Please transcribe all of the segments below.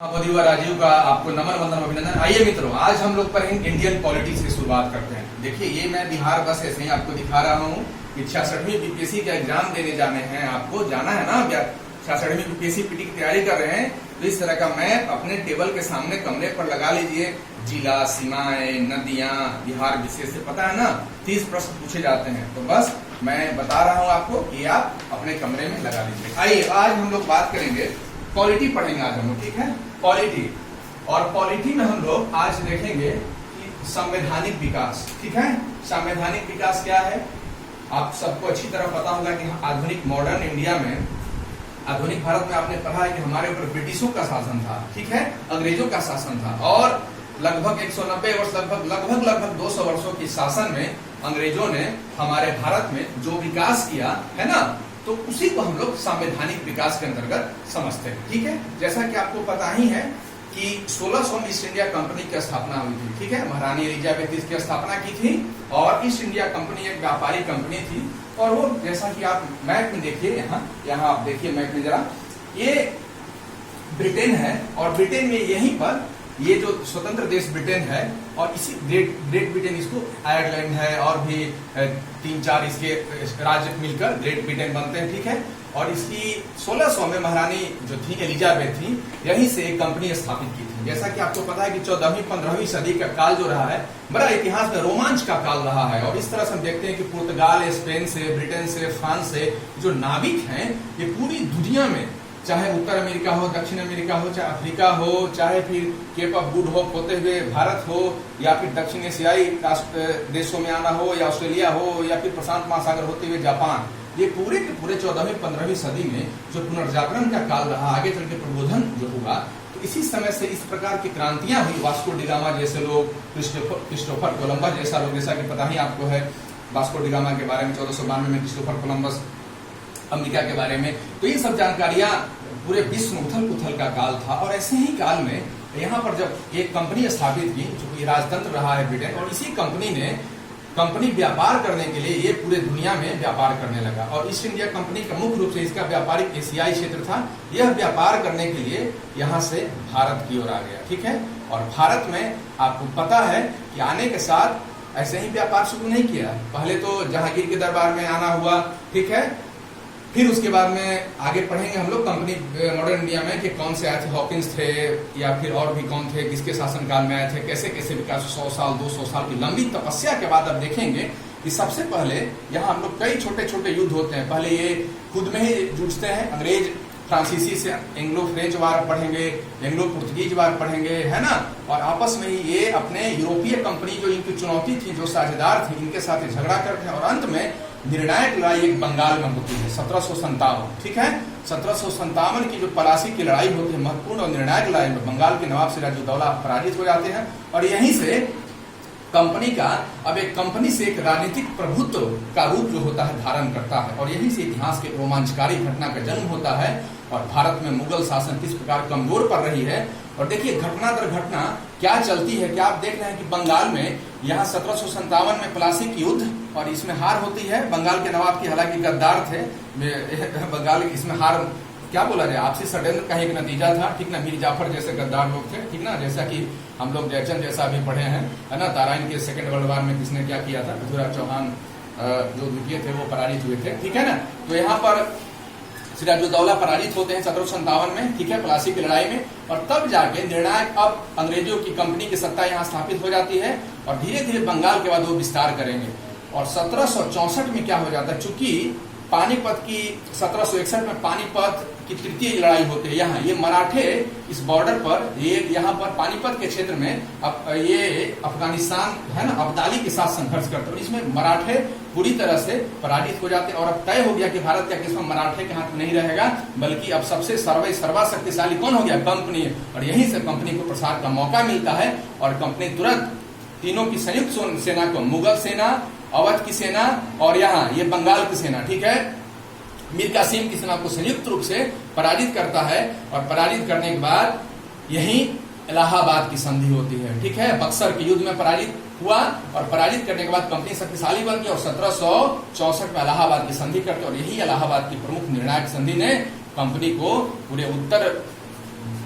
बधुआ राजीव का आपको नमन वंदन अभिनंदन। आइए मित्रों, आज हम लोग पढ़ेंगे इंडियन पॉलिटिक्स की शुरुआत करते हैं। देखिए, ये मैं बिहार बस ऐसे ही आपको दिखा रहा हूँ कि 66वीं बीपीएससी का एग्जाम देने जाने हैं, आपको जाना है ना। 66वीं बीपीएससी पीटी की तैयारी कर रहे हैं तो इस तरह का मैप अपने टेबल के सामने कमरे पर लगा लीजिए। जिला, सीमाएं, नदियां, बिहार विशेष से पता है ना, 30 प्रश्न पूछे जाते हैं। तो बस मैं बता रहा हूँ आपको कि आप अपने कमरे में लगा लीजिए। आइए, आज हम लोग बात करेंगे, पॉलिटी पढ़ेंगे आज हम लोग, ठीक है। पॉलिटी, और पॉलिटी में हम लोग आज देखेंगे कि संवैधानिक विकास, ठीक है। संवैधानिक विकास क्या है, आप सबको अच्छी तरह पता होगा कि आधुनिक मॉडर्न इंडिया में, आधुनिक भारत में आपने पढ़ा है कि हमारे ऊपर ब्रिटिशों का शासन था, ठीक है, अंग्रेजों का शासन था। और लगभग 190 वर्ष, लगभग 200 वर्षों की शासन में अंग्रेजों ने हमारे भारत में जो विकास किया है ना, तो उसी को हम लोग संवैधानिक विकास के अंतर्गत समझते हैं, ठीक है। जैसा कि आपको पता ही है कि 1600 में ईस्ट इंडिया कंपनी की स्थापना हुई थी, ठीक है। महारानी एलिजाबेथ इसकी स्थापना की थी और ईस्ट इंडिया कंपनी एक व्यापारी कंपनी थी। और वो, जैसा कि आप मैप में देखिए, यहाँ आप देखिए मैप में जरा, ये ब्रिटेन है और ब्रिटेन में यहीं पर ये जो स्वतंत्र देश ब्रिटेन है, और इसी ग्रेट ब्रिटेन, इसको आयरलैंड है और भी 3-4 इसके राज्य मिलकर ग्रेट ब्रिटेन बनते हैं, ठीक है। और इसकी 1600 में महारानी जो थी एलिजाबेथ थी, यहीं से एक कंपनी स्थापित की थी। जैसा कि आपको पता है कि 14वीं-15वीं सदी का काल जो रहा है, बड़ा इतिहास में रोमांच का काल रहा है। और इस तरह से हम देखते हैं कि पुर्तगाल, स्पेन से, ब्रिटेन से, फ्रांस से जो नाविक हैं, ये पूरी दुनिया में, चाहे उत्तर अमेरिका हो, दक्षिण अमेरिका हो, चाहे अफ्रीका हो, चाहे फिर केप ऑफ गुड होप होते हुए भारत हो, या फिर दक्षिण एशियाई देशों में आना हो, या ऑस्ट्रेलिया हो, या फिर प्रशांत महासागर होते हुए जापान, ये पूरे के पूरे 14वीं-15वीं सदी में जो पुनर्जागरण का काल रहा, आगे चल के प्रबोधन जो हुआ, तो इसी समय से इस प्रकार की क्रांतियां हुई। वास्को डी गामा जैसे लोग, क्रिस्टोफर कोलंबस जैसा लोग, जैसा कि पता ही आपको है वास्को डी गामा के बारे में, 1492 में क्रिस्टोफर कोलंबस, अमेरिका के बारे में। तो ये सब जानकारियां, पूरे विश्व में उथल पुथल का काल था। और ऐसे ही काल में यहाँ पर जब एक कंपनी स्थापित की, जो कि राजतंत्र रहा है ब्रिटेन, और इसी कंपनी व्यापार करने के लिए ये पूरे दुनिया में व्यापार करने लगा। और ईस्ट इंडिया कंपनी का मुख्य रूप से इसका व्यापारिक एशियाई क्षेत्र था। यह व्यापार करने के लिए यहाँ से भारत की ओर आ गया, ठीक है। और भारत में आपको पता है कि आने के साथ ऐसे ही व्यापार शुरू नहीं किया। पहले तो जहांगीर के दरबार में आना हुआ, ठीक है। फिर उसके बाद में आगे पढ़ेंगे हम लोग कंपनी मॉडर्न इंडिया में कि कौन से आए थे, हॉकिंस थे या फिर और भी कौन थे, किसके शासनकाल में आए थे, कैसे कैसे विकास, 100 साल 200 साल की लंबी तपस्या के बाद अब देखेंगे कि सबसे पहले यहाँ हम लोग कई छोटे छोटे युद्ध होते हैं। पहले ये खुद में ही जुझते हैं, अंग्रेज फ्रांसीसी से एंग्लो फ्रेंच वार पढ़ेंगे, एंग्लो पुर्तगीज वार पढ़ेंगे, है ना। और आपस में ही ये अपने यूरोपीय कंपनी जो इनकी चुनौती थी, जो साझेदार थे, इनके साथ झगड़ा करते हैं। और अंत में निर्णायक लड़ाई एक बंगाल में होती है 1757, ठीक है। 1757 की जो पलासी की लड़ाई होती है, महत्वपूर्ण और निर्णायक लड़ाई में बंगाल के नवाब सिराजुद्दौला पराजित हो जाते हैं। और यहीं से कंपनी का, अब एक कंपनी से एक राजनीतिक प्रभुत्व का रूप जो होता है धारण करता है। और यहीं से इतिहास के रोमांचकारी घटना का जन्म होता है। और भारत में मुगल शासन किस प्रकार कमजोर पड़ रही है। और देखिए, घटना दर घटना क्या चलती है। क्या आप देख रहे हैं कि बंगाल में यहाँ 1757 में प्लासी की युद्ध, और इसमें हार होती है बंगाल के नवाब की, हालांकि गद्दार थे बंगाल, इसमें हार क्या बोला जाए, आपसी षड्यंत्र का एक नतीजा था, ठीक ना। मीर जाफर जैसे गद्दार लोग थे, ठीक ना। जैसा कि हम लोग जयचंद जैसा भी पढ़े हैं, है ना। ताराइन के सेकेंड वर्ल्ड वार में किसने क्या किया था, पृथ्वीराज चौहान जो द्वितीय थे वो पराजित हुए थे, ठीक है ना। तो यहाँ पर सिराजुद्दौला पराजित होते हैं 1757 में, ठीक है, प्लासी की लड़ाई में। और तब जाके निर्णायक, अब अंग्रेजों की कंपनी की सत्ता यहाँ स्थापित हो जाती है। और धीरे धीरे बंगाल के बाद वो विस्तार करेंगे। और 1764 में क्या हो जाता है, चूंकि पानीपत की 1761 में पानीपत की तृतीय लड़ाई होती है। यहाँ ये मराठे इस बॉर्डर पर, ये यहाँ पर पानीपत के क्षेत्र में, अब ये अफगानिस्तान है ना, अब्दाली के साथ संघर्ष करते हैं। इसमें मराठे पूरी तरह से पराजित हो जाते हैं। और अब तय हो गया कि भारत क्या किस्म मराठे के हाथ में नहीं रहेगा, बल्कि अब सबसे सर्वाशक्तिशाली कौन हो गया, कंपनी। और यहीं से कंपनी को प्रसार का मौका मिलता है। और कंपनी तुरंत तीनों की संयुक्त सेना को, मुगल सेना, अवध की सेना और यहाँ ये बंगाल की सेना, ठीक है, मीर कासिम की सेना को संयुक्त रूप से पराजित करता है। और पराजित करने के बाद यही इलाहाबाद की संधि होती है, ठीक है। बक्सर के युद्ध में पराजित हुआ, और पराजित करने के बाद कंपनी शक्तिशाली बन गई। और 1764 में इलाहाबाद की संधि करते, और यही इलाहाबाद की प्रमुख निर्णायक संधि ने कंपनी को पूरे उत्तर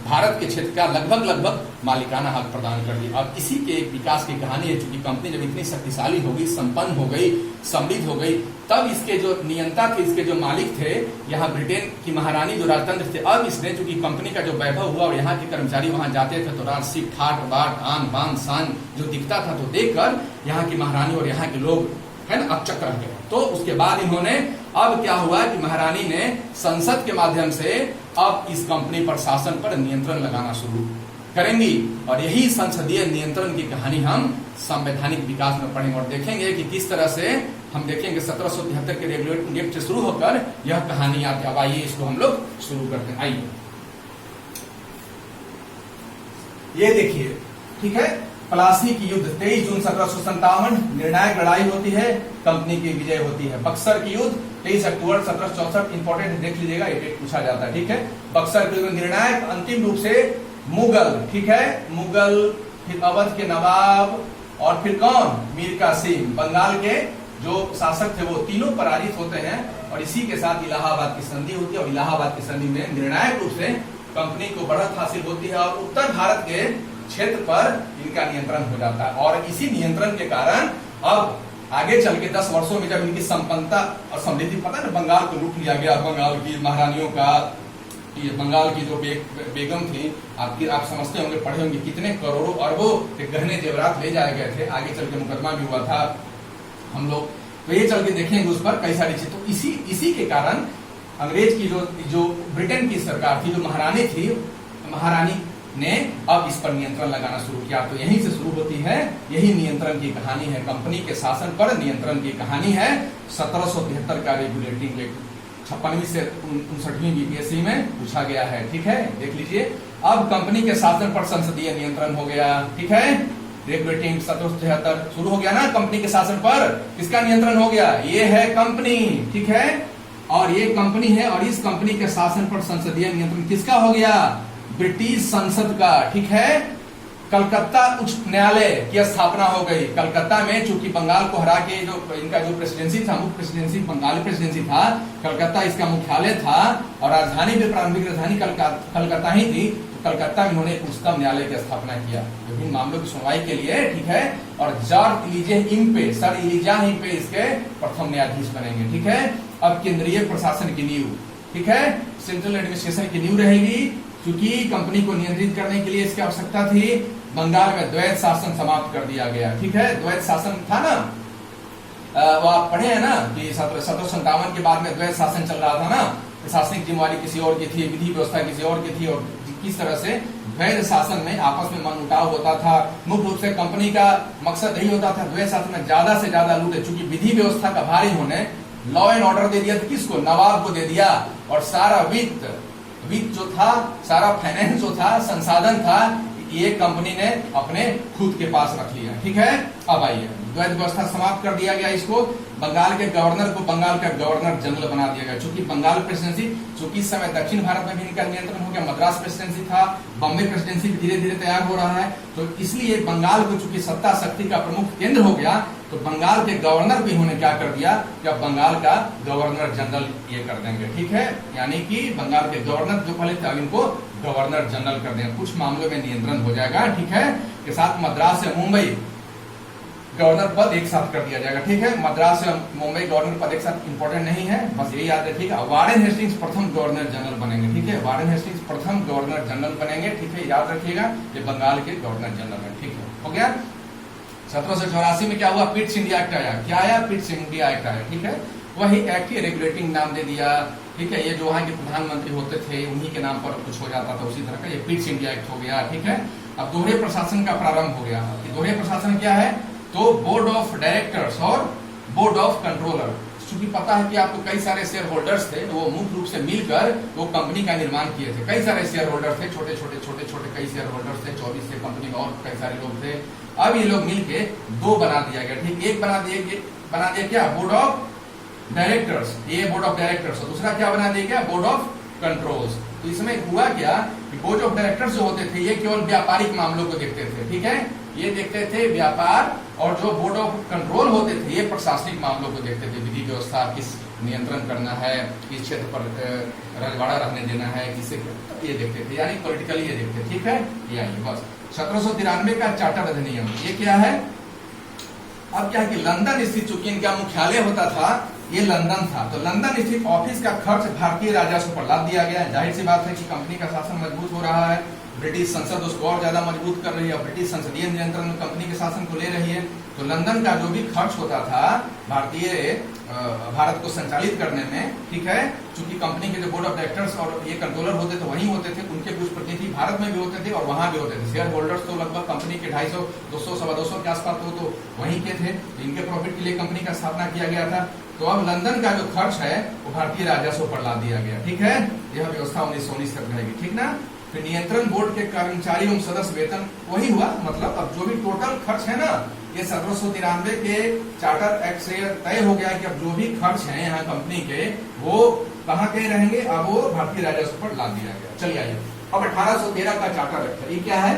भारत के क्षेत्र का लगभग मालिकाना हक प्रदान कर दिया। अब इसी के विकास की कहानी है, चूंकि कंपनी जब इतनी शक्तिशाली हो गई, संपन्न हो गई, समृद्ध हो गई, तब इसके जो नियंता थे, इसके जो मालिक थे, यहाँ ब्रिटेन की महारानी जो राजतंत्र थे, अब इसने चूंकि कंपनी का जो वैभव हुआ और यहाँ के कर्मचारी वहां जाते थे तो राजसी ठाट बाट आन बान शान जो दिखता था, तो देखकर यहाँ की महारानी और यहाँ के लोग है ना अचक रह गए। तो उसके बाद इन्होंने, अब क्या हुआ कि महारानी ने संसद के माध्यम से अब इस कंपनी पर शासन पर नियंत्रण लगाना शुरू करेंगी, और यही संसदीय नियंत्रण की कहानी हम संवैधानिक विकास में पढ़ेंगे और देखेंगे कि किस तरह से हम देखेंगे 1773 के रेगुलेटिंग एक्ट से शुरू होकर यह कहानी आती। अब आइए इसको हम लोग शुरू करते हैं। आइए ये देखिए, ठीक है, प्लासी की युद्ध 23 जून 1757 निर्णायक लड़ाई होती है, कंपनी की विजय होती है। बक्सर की युद्ध 23 अक्टूबर 1764, इंपॉर्टेंट देख लीजिएगा, ये पूछा जाता है, ठीक है। बक्सर की युद्ध निर्णायक अंतिम रूप से मुगल, ठीक है, मुगल, फिर अवध के नवाब और फिर कौन, मीर कासिम, बंगाल के जो शासक थे, वो तीनों पराजित होते हैं और इसी के साथ इलाहाबाद की संधि होती है और इलाहाबाद की संधि में निर्णायक रूप से कंपनी को बढ़त हासिल होती है और उत्तर भारत के क्षेत्र पर इनका नियंत्रण हो जाता है। और इसी नियंत्रण के कारण अब आगे चल के 10 वर्षों में जब इनकी संपन्नता और समृद्धि, पता है ना, बंगाल को लूट लिया गया, बंगाल की महारानियों का, ये बंगाल की जो बेगम थी, आप समझते होंगे, पढ़े होंगे, कितने करोड़ों अरबों के गहने जेवरात ले जाए गए थे। आगे चल के मुकदमा भी हुआ था हम लोग, तो ये चल के देखेंगे उस पर कई सारी चीज। तो इसी के कारण अंग्रेज की जो ब्रिटेन की सरकार थी, जो महारानी थी, महारानी ने अब इस पर नियंत्रण लगाना शुरू किया। तो यहीं से शुरू होती है, यही नियंत्रण की कहानी है, कंपनी के शासन पर नियंत्रण की कहानी है। 1773 का रेगुलेटिंग एक्ट 56वीं से 59वीं बीपीएससी में पूछा गया है, ठीक है, देख लीजिए। अब कंपनी के शासन पर संसदीय नियंत्रण हो गया, ठीक है, रेगुलेटिंग 1773 शुरू हो गया ना, कंपनी के शासन पर किसका नियंत्रण हो गया, ये है कंपनी, ठीक है, और ये कंपनी है और इस कंपनी के शासन पर संसदीय नियंत्रण किसका हो गया, ब्रिटिश संसद का, ठीक है। कलकत्ता उच्च न्यायालय की स्थापना हो गई कलकत्ता में, चूंकि बंगाल को हरा के जो इनका जो प्रेसिडेंसी था, मुख्य प्रेसिडेंसी बंगाली प्रेसिडेंसी था, कलकत्ता इसका मुख्यालय था और राजधानी भी, प्रारंभिक राजधानी कलकत्ता ही थी। तो कलकत्ता में उन्होंने उच्चतम न्यायालय की स्थापना किया विभिन्न मामलों की सुनवाई के लिए, ठीक है। और जॉर्ज इलिजा इंपे, सर इलिजा इंपे इसके प्रथम न्यायाधीश बनेंगे, ठीक है। अब केंद्रीय प्रशासन की नींव, ठीक है, सेंट्रल एडमिनिस्ट्रेशन की नींव रहेगी, क्योंकि कंपनी को नियंत्रित करने के लिए इसकी आवश्यकता थी। बंगाल में द्वैत शासन समाप्त कर दिया गया, ठीक है, द्वैत शासन था ना, वो आप पढ़े हैं ना कि 1757 के बाद में द्वैत शासन चल रहा था ना, प्रशासनिक जिम्मेवारी किसी और की थी, विधि व्यवस्था किसी और की थी, और किस तरह से द्वैत शासन में आपस में मनमुटाव होता था। मुख्य रूप से कंपनी का मकसद यही होता था, द्वैत शासन में ज्यादा से ज्यादा लूट, चूंकि विधि व्यवस्था का भारी होने लॉ एंड ऑर्डर दे दिया, किसको, नवाब को दे दिया, और सारा वित्त जो था, सारा फाइनेंस जो था, संसाधन था, ये कंपनी ने अपने खुद के पास रख लिया, ठीक है। अब आइए, द्वैत व्यवस्था समाप्त कर दिया गया इसको, बंगाल के गवर्नर को बंगाल का गवर्नर जनरल बना दिया गया, चूंकि बंगाल प्रेसिडेंसी, चूंकि इस समय दक्षिण भारत में भी इनका नियंत्रण हो गया, मद्रास प्रेसिडेंसी था, बॉम्बे प्रेसिडेंसी भी धीरे धीरे तैयार हो रहा है, तो इसलिए बंगाल को चूंकि सत्ता शक्ति का प्रमुख केंद्र हो गया, तो बंगाल के गवर्नर भी इन्होंने क्या कर दिया कि अब बंगाल का गवर्नर जनरल ये कर देंगे, ठीक है, यानी कि बंगाल के गवर्नर जो पहले थे अब इनको गवर्नर जनरल कर देंगे, कुछ मामलों में नियंत्रण हो जाएगा, ठीक है। के साथ मद्रास से मुंबई गवर्नर पद एक साथ कर दिया जाएगा, ठीक है, मद्रास से मुंबई गवर्नर पद एक साथ इंपॉर्टेंट नहीं है, बस यही याद रखिएगा। वारेन हेस्टिंग्स प्रथम गवर्नर जनरल बनेंगे, ठीक है, वारेन हेस्टिंग्स प्रथम गवर्नर जनरल बनेंगे, ठीक है, याद रखिएगा, ये बंगाल के गवर्नर जनरल है, ठीक है, हो गया। 1784 में क्या हुआ, पिट्स इंडिया एक्ट आया, क्या आया, पिट्स इंडिया एक्ट आया, ठीक है, वही एक्ट ही रेगुलेटिंग नाम दे दिया, ठीक है, ये जो वहां के प्रधानमंत्री होते थे उन्हीं के नाम पर कुछ हो जाता था, उसी तरह का ये पिट्स इंडिया एक्ट हो गया, ठीक है। अब दोहरे प्रशासन का प्रारंभ हो गया, दोहरे प्रशासन क्या है, तो बोर्ड ऑफ डायरेक्टर्स और बोर्ड ऑफ कंट्रोलर, क्योंकि पता है कि आपको कई सारे शेयर होल्डर्स थे, वो मुख्य रूप से मिलकर वो कंपनी का निर्माण किए थे, कई सारे शेयर होल्डर थे, छोटे छोटे कई शेयर होल्डर्स थे, 24 से कंपनी में और कई सारे लोग थे। अब ये लोग मिलके दो बना दिया गया, ठीक, एक बना दिया क्या, बोर्ड ऑफ डायरेक्टर्स, ये बोर्ड ऑफ डायरेक्टर्स, और दूसरा क्या बना दिया गया, बोर्ड ऑफ कंट्रोल्स। तो इसमें हुआ क्या कि बोर्ड ऑफ डायरेक्टर्स जो होते थे ये केवल व्यापारिक मामलों को देखते थे, ठीक है, ये देखते थे व्यापार, और जो बोर्ड ऑफ कंट्रोल होते थे ये प्रशासनिक मामलों को देखते थे, विधि व्यवस्था, किस नियंत्रण करना है, किस क्षेत्र पर रजवाड़ा रहने देना है, किसे, ये देखते थे, यानी पॉलिटिकली ये देखते, ठीक है। ये आइए बस 1793 का चार्टर अधिनियम, ये क्या है? अब क्या है कि लंदन स्थित, चूंकि इनका मुख्यालय होता था ये लंदन था, तो लंदन स्थित ऑफिस का खर्च भारतीय राजस्व पर लाद दिया गया। जाहिर सी बात है कि कंपनी का शासन मजबूत हो रहा है, ब्रिटिश संसद उसको और ज्यादा मजबूत कर रही है, ब्रिटिश संसदीय नियंत्रण में कंपनी के शासन को ले रही है। तो लंदन का जो भी खर्च होता था भारत को संचालित करने में, ठीक है, चूंकि कंपनी के जो बोर्ड ऑफ डायरेक्टर्स और ये कंट्रोलर होते थे वहीं होते थे, उनके कुछ प्रतिनिधि भारत में भी होते थे और वहां भी होते थे। शेयर होल्डर्स तो लगभग कंपनी के 250, 200, 225 के आसपास तो वहीं के थे, इनके प्रॉफिट के लिए कंपनी का स्थापना किया गया था। तो अब लंदन का जो खर्च है वो भारतीय राजस्व पर ला दिया गया, ठीक है। यह व्यवस्था 1919 तक रहेगी, ठीक ना। फिर नियंत्रण बोर्ड के कर्मचारी एवं सदस्य वेतन वही हुआ, मतलब अब जो भी टोटल खर्च है ना, ये 1793 के चार्टर एक्ट से तय हो गया कि अब जो भी खर्च है यहाँ कंपनी के वो कहाँ के रहेंगे, अब वो भारतीय राजस्व पर ला दिया गया। चलिए आइए अब 1813 का चार्टर एक्ट है, ये क्या है?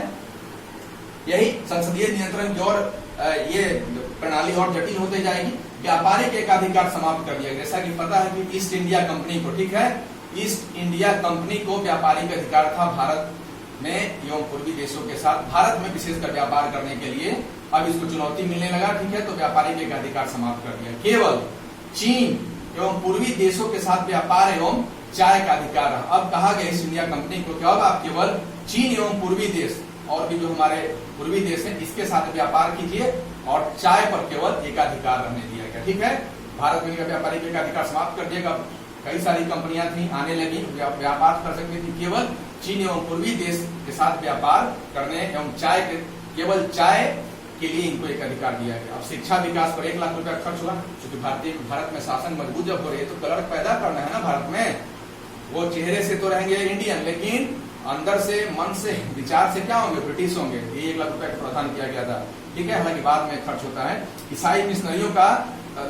यही संसदीय नियंत्रण की ओर ये प्रणाली और जटिल होते जाएगी। व्यापारिक एकाधिकार समाप्त कर दिया गया। जैसा कि पता है कि ईस्ट इंडिया कंपनी को, ठीक है, ईस्ट इंडिया कंपनी को व्यापारिक अधिकार था भारत में एवं पूर्वी देशों के साथ, भारत में विशेषकर व्यापार करने के लिए। अब इसको चुनौती मिलने लगा, ठीक है, तो व्यापारिक एकाधिकार समाप्त कर दिया। केवल चीन एवं पूर्वी देशों के साथ व्यापार एवं चाय का अधिकार रहा। अब कहा गया ईस्ट इंडिया कंपनी को कि अब आप केवल चीन एवं पूर्वी देश और भी जो हमारे पूर्वी देश है इसके साथ व्यापार कीजिए और चाय पर केवल एकाधिकार रहने दिया गया, ठीक है। भारत में इनका व्यापारिक एकाधिकार समाप्त कर दिया। कई सारी कंपनियां थी आने लगी, व्यापार कर सकती थी, केवल चीन एवं पूर्वी देश के साथ व्यापार करने एवं केवल चाय के लिए इनको एक अधिकार दिया गया। अब शिक्षा विकास पर 1 लाख रुपया खर्च हुआ, क्योंकि भारत में शासन मजबूत जब हो रही है तो कलर पैदा करना है ना भारत में। वो चेहरे से तो रहेंगे इंडियन, लेकिन अंदर से, मन से, विचार से क्या होंगे? ब्रिटिश होंगे। ये 1 लाख रुपया का प्रावधान किया गया था, ठीक है। हालांकि बाद में खर्च होता है। ईसाई मिशनरियों का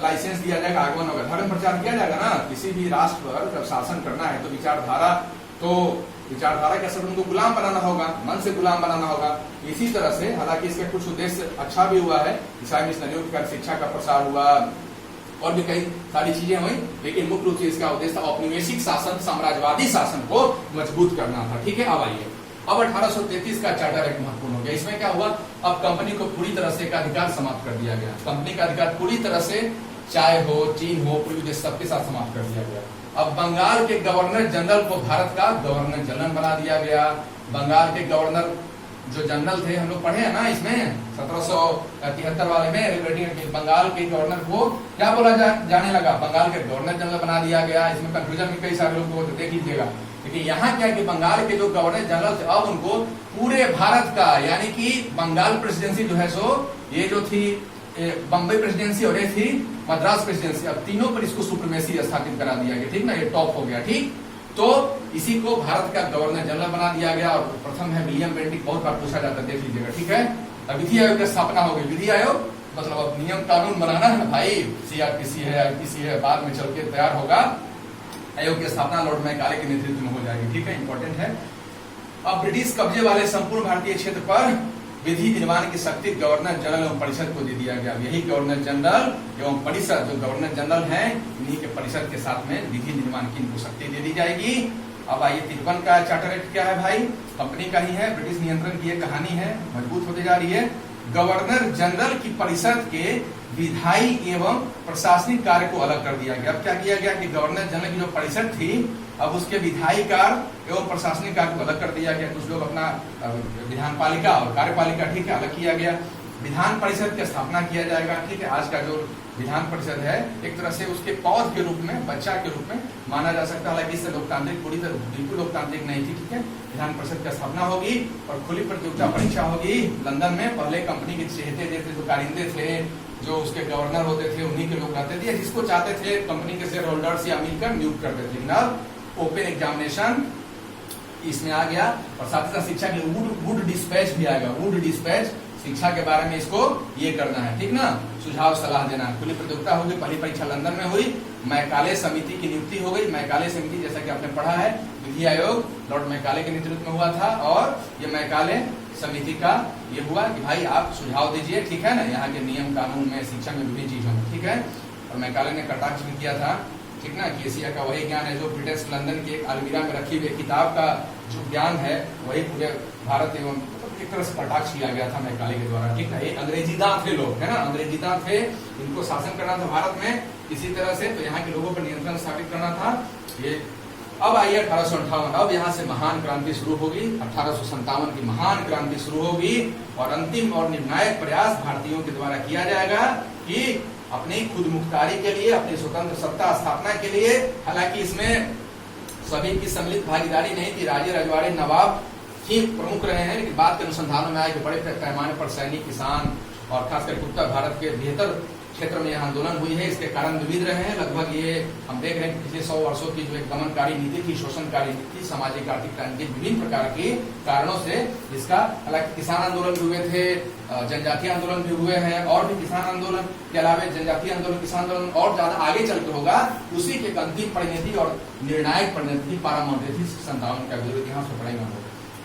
लाइसेंस दिया जाएगा, आगमन होगा, धर्म प्रचार किया जाएगा ना। किसी भी राष्ट्र पर जब शासन करना है तो विचारधारा के असर उनको गुलाम बनाना होगा, मन से गुलाम बनाना होगा। इसी तरह से, हालांकि इसके कुछ उद्देश्य अच्छा भी हुआ है, ईसाई मिशनरियों की शिक्षा का प्रसार हुआ और भी कई सारी चीजें हुई, लेकिन मुख्य रूप से इसका उद्देश्य औपनिवेशिक शासन, साम्राज्यवादी शासन को मजबूत करना था, ठीक है। अब आइए अब 1833 का चार्टर एक्ट महत्वपूर्ण हो गया। इसमें क्या हुआ? अब कंपनी को पूरी तरह से का अधिकार समाप्त कर दिया गया। कंपनी का अधिकार पूरी तरह से चाय हो, चीन हो, पूर्वी देश सबके साथ समाप्त कर दिया गया। अब बंगाल के गवर्नर जनरल को भारत का गवर्नर जनरल बना दिया गया। बंगाल के गवर्नर जो जनरल थे, हम लोग पढ़े हैं ना इसमें 1773 वाले में, बंगाल के गवर्नर को क्या बोला जाने लगा? बंगाल के गवर्नर जनरल बना दिया गया। इसमें कंफ्यूजन भी कई सारे लोग को देख लीजिएगा, लेकिन यहाँ क्या है कि बंगाल के जो गवर्नर जनरल थे अब उनको पूरे भारत का, यानी कि बंगाल प्रेसिडेंसी जो है सो ये जो थी बम्बई प्रेसिडेंसी और ये थी मद्रास प्रेसिडेंसी, अब तीनों पर इसको सुप्रीमेसी स्थापित करा दिया गया, ठीक ना। ये टॉप हो गया, ठीक। तो इसी को भारत का गवर्नर जनरल बना दिया गया। और प्रथम है विलियम बेंटिक, बहुत बार पूछा जाता है, देख लीजिएगा, ठीक है। अब विधि आयोग की स्थापना हो गई। विधि आयोग मतलब अब नियम कानून बनाना है ना भाई, सीआरपीसी है, आईपीसी है, बाद में चल के तैयार होगा। आयोग की स्थापना लॉर्ड मैकाले के नेतृत्व में हो जाएगी, ठीक है, इंपॉर्टेंट है। अब ब्रिटिश कब्जे वाले संपूर्ण भारतीय क्षेत्र पर विधि निर्माण की शक्ति गवर्नर जनरल एवं परिषद को दे दिया गया। यही गवर्नर जनरल एवं परिषद, जो गवर्नर जनरल हैं, इन्हीं के परिषद के साथ में विधि निर्माण की इनको शक्ति दे दी जाएगी। अब आइए 53 का चार्टर एक्ट क्या है भाई? कंपनी का ही है, ब्रिटिश नियंत्रण की एक कहानी है, मजबूत होती जा रही है। गवर्नर जनरल की परिषद के विधायी एवं प्रशासनिक कार्य को अलग कर दिया गया। अब क्या किया गया कि गवर्नर जनरल की जो परिषद थी, अब उसके विधायी कार्य एवं प्रशासनिक कार्य को अलग कर दिया गया। कुछ लोग अपना विधान पालिका और कार्यपालिका, ठीक है, अलग किया गया। विधान परिषद की स्थापना किया जाएगा, ठीक है। आज का जो विधान परिषद है एक तरह से उसके पौध के रूप में, बच्चा के रूप में माना जा सकता है। हालांकि इससे लोकतांत्रिक पूरी तरह बिल्कुल लोकतांत्रिक नहीं थी, ठीक है। विधान परिषद की स्थापना होगी और खुली प्रतियोगिता परीक्षा होगी लंदन में। पहले कंपनी के चहेते जैसे जो कारिंदे थे, जो उसके गवर्नर होते थे, उन्हीं के लोग रहते थे। जिसको चाहते थे कंपनी के शेयर होल्डर्स या मिलकर नियुक्त करते थे। अब ओपन एग्जामिनेशन इसमें आ गया और साथ ही साथ शिक्षा के लिए वुड डिस्पैच भी आएगा। वुड डिस्पैच, शिक्षा के बारे में इसको ये करना है, ठीक ना, सुझाव सलाह देना है। खुली प्रतियोगिता होगी। पहली परीक्षा लंदन में हुई। मैकाले समिति की नियुक्ति हो गई। मैकाले समिति जैसा कि आपने पढ़ा है, विधि आयोग लॉर्ड मैकाले के नेतृत्व में हुआ था और ये मैकाले समिति का ये हुआ कि भाई आप सुझाव दीजिए, ठीक है ना, यहाँ के नियम कानून में, शिक्षा में, विभिन्न चीजों में, ठीक है। और मैकाले ने कटाक्ष भी किया था ठीक ना, कि एशिया का वही ज्ञान है जो ब्रिटिश लंदन के एक अलमीरा में रखी हुई किताब का जो ज्ञान है वही पूरे भारत एवं एक तरह से कटाक्ष किया गया था मैकाले के द्वारा, ठीक है। ये अंग्रेजी दांत थे लोग, है ना, अंग्रेजी दांत थे, इनको शासन करना था भारत में इसी तरह से, तो यहाँ के लोगों पर नियंत्रण स्थापित करना था ये। अब आइए 1858, अब यहाँ से महान क्रांति शुरू होगी, 1857 की महान क्रांति शुरू होगी और अंतिम और निर्णायक प्रयास भारतीयों के द्वारा किया जाएगा कि अपनी खुद मुख्तारी के लिए, अपनी स्वतंत्र सत्ता स्थापना के लिए, हालांकि इसमें सभी की सम्मिलित भागीदारी नहीं थी, राजे रजवाड़े नवाब ही प्रमुख रहे हैं, लेकिन बाद के अनुसंधानों में आए कि बड़े पैमाने पर सैनिक, किसान और खासकर उत्तर भारत के बेहतर क्षेत्र में यह आंदोलन हुई है। इसके कारण विविध रहे हैं, लगभग ये हम देख रहे हैं पिछले 100 वर्षों की जो एक दमनकारी नीति थी, शोषणकारी नीति थी, सामाजिक आर्थिक क्रांति, विभिन्न प्रकार के कारणों से इसका, हालांकि किसान आंदोलन भी हुए थे, जनजातीय आंदोलन भी हुए हैं, और भी किसान आंदोलन के अलावा जनजातीय आंदोलन, किसान आंदोलन और ज्यादा आगे चल के होगा, उसी के अंतिम परिणति और निर्णायक परिणति पारामौंटे थी 57 का विरोध, यहाँ से पढ़ेंगे हम लोग।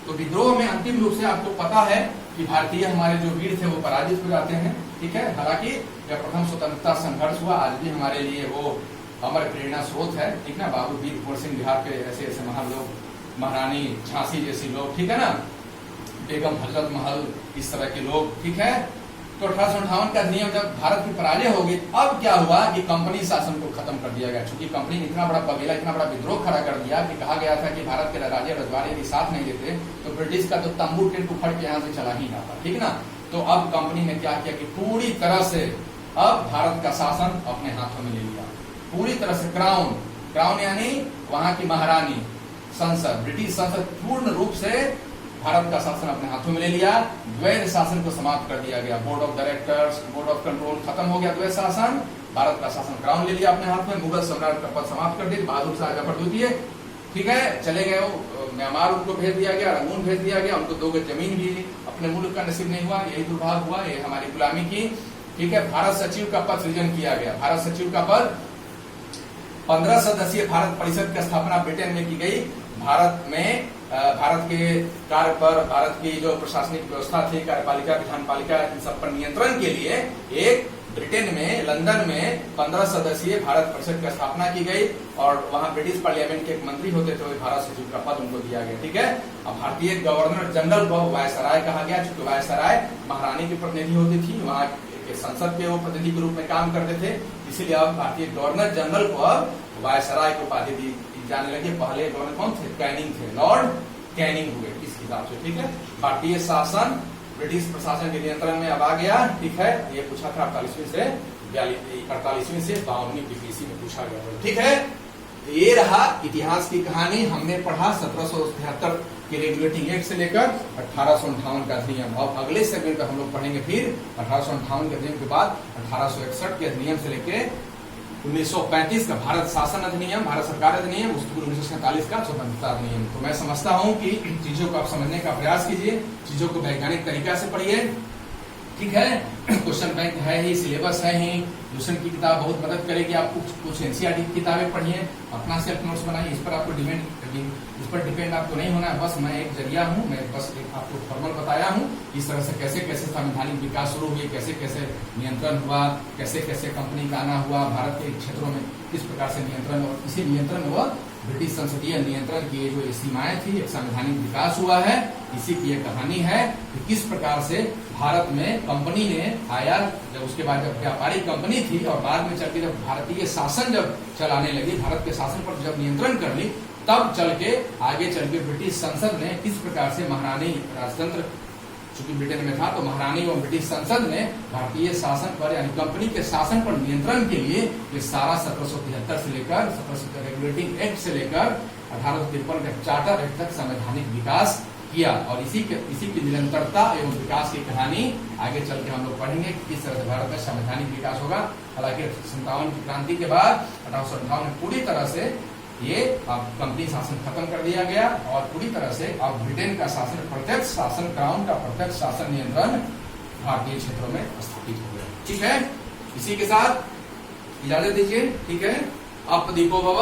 तो विद्रोह में अंतिम रूप से आपको पता है कि भारतीय हमारे जो वीर थे वो पराजित हो जाते हैं, ठीक है। हालांकि जब प्रथम स्वतंत्रता संघर्ष हुआ, आज भी हमारे लिए वो अमर प्रेरणा स्रोत है, ठीक ना। बाबू वीर कुंवर सिंह बिहार के ऐसे ऐसे महान लोग, महारानी झांसी जैसी लोग, ठीक है ना, बेगम हजरत महल, इस तरह के लोग, ठीक है। तो 1858 का अधिनियम जब भारत की पराजय होगी, अब क्या हुआ कि कंपनी शासन को खत्म कर दिया गया, क्योंकि कंपनी ने इतना बड़ा बगेला, इतना बड़ा विद्रोह खड़ा कर दिया कि कहा गया था कि भारत के राजे रजवाड़े यदि साथ नहीं देते तो ब्रिटिश का तो तंबू टेंट उखड़ के यहाँ से चला ही जाता, ठीक ना। तो अब कंपनी ने क्या किया कि पूरी तरह से अब भारत का शासन अपने हाथों में ले लिया, पूरी तरह से क्राउन, क्राउन यानी वहां की महारानी, संसद, ब्रिटिश संसद पूर्ण रूप से भारत का शासन अपने हाथों में ले लिया। द्वैध शासन को समाप्त कर दिया गया, board of directors, board of control खत्म हो गया, द्वैध शासन, भारत का शासन क्राउन ले लिया अपने हाथ में, मुगल सम्राट का पद समाप्त कर दिया, बहादुर शाह जफर द्वितीय, ठीक है, चले गए वो म्यांमार, उनको भेज दिया गया, रंगून भेज दिया गया, उनको 2 गज जमीन भी अपने मुल्क का नसीब नहीं हुआ, यही दुर्भाग्य हुआ, ये हमारी गुलामी की, ठीक है। भारत सचिव का पद सृजन किया गया, भारत सचिव का पद, 15 सदस्यीय भारत परिषद की स्थापना ब्रिटेन में की गई। भारत में भारत के कार्य पर, भारत की जो प्रशासनिक व्यवस्था थी, कार्यपालिका, विधानपालिका, इन सब पर नियंत्रण के लिए एक ब्रिटेन में, लंदन में 15 सदस्यीय भारत परिषद की स्थापना की गई और वहां ब्रिटिश पार्लियामेंट के एक मंत्री होते थे, भारत सचिव का पद उनको दिया गया, ठीक है। अब भारतीय गवर्नर जनरल को वायसराय कहा गया, चूंकि वायसराय महारानी की प्रतिनिधि होती थी, वहां के संसद के वो प्रतिनिधि के रूप में काम करते थे, इसीलिए अब भारतीय गवर्नर जनरल को अब वायसराय को उपाधि दी जाने लगे। पहले गवर्नर कौन थे? कैनिंग थे, लॉर्ड कैनिंग हुए इस हिसाब से, ठीक है। भारतीय शासन ब्रिटिश प्रशासन के नियंत्रण में अब आ गया, ठीक है। ये पूछा था 48वीं से 52वीं बीपीएससी में पूछा गया था, ठीक है। ये रहा इतिहास की कहानी, हमने पढ़ा 1773 के रेगुलेटिंग एक्ट से लेकर 1858 का अधिनियम। अब अगले सेगमेंट में हम लोग पढ़ेंगे फिर 1858 के अधिनियम के बाद 1861 के अधिनियम से लेकर 1935 का भारत शासन अधिनियम, भारत सरकार अधिनियम, उसके बाद 1947 का स्वतंत्रता अधिनियम। तो मैं समझता हूं कि चीजों को आप समझने का प्रयास कीजिए, चीजों को वैज्ञानिक तरीका से पढ़िए, ठीक है। क्वेश्चन बैंक है ही, सिलेबस है ही, ट्यूशन की किताब बहुत मदद करेगी आपको, कुछ एनसीईआरटी की किताबें पढ़िए, अपना सेल्फ नोट्स बनाइए, इस पर आपको डिपेंड आपको नहीं होना है, बस मैं एक जरिया हूँ, मैं बस एक आपको फॉर्मल बताया हूँ, इस तरह से कैसे कैसे संवैधानिक विकास शुरू हुई, कैसे कैसे नियंत्रण हुआ, कैसे कैसे कंपनी का आना हुआ, भारत के क्षेत्रों में किस प्रकार से नियंत्रण, और इसी नियंत्रण में वह ब्रिटिश संसदीय नियंत्रण की जो सीमाएं थी, एक संवैधानिक विकास हुआ है, इसी की एक कहानी है कि किस प्रकार से भारत में कंपनी ने आया, जब उसके बाद जब व्यापारिक कंपनी थी और बाद में चल के जब भारतीय शासन जब चलाने लगी, भारत के शासन पर जब नियंत्रण कर ली, तब चल के आगे चल के ब्रिटिश संसद ने किस प्रकार से महारानी राजतंत्र, चूंकि ब्रिटेन में था तो महारानी और ब्रिटिश संसद ने भारतीय शासन पर यानी कंपनी के शासन पर नियंत्रण के लिए ये सारा 1773 से लेकर 1770 रेगुलेटिंग एक्ट से लेकर 1853 का चार्टर एक्ट तक संवैधानिक विकास किया। और इसी की निरंतरता एवं विकास की कहानी आगे चल के हम लोग पढ़ेंगे किस तरह से भारत में संवैधानिक विकास होगा। हालांकि 57 की क्रांति के बाद 1858 में पूरी तरह से ये कंपनी शासन खत्म कर दिया गया और पूरी तरह से अब ब्रिटेन का शासन, प्रत्यक्ष शासन, क्राउन का प्रत्यक्ष शासन नियंत्रण भारतीय क्षेत्रों में स्थापित हो गया, ठीक है। इसी के साथ इजाजत दीजिए, ठीक है। आप दीपो भव।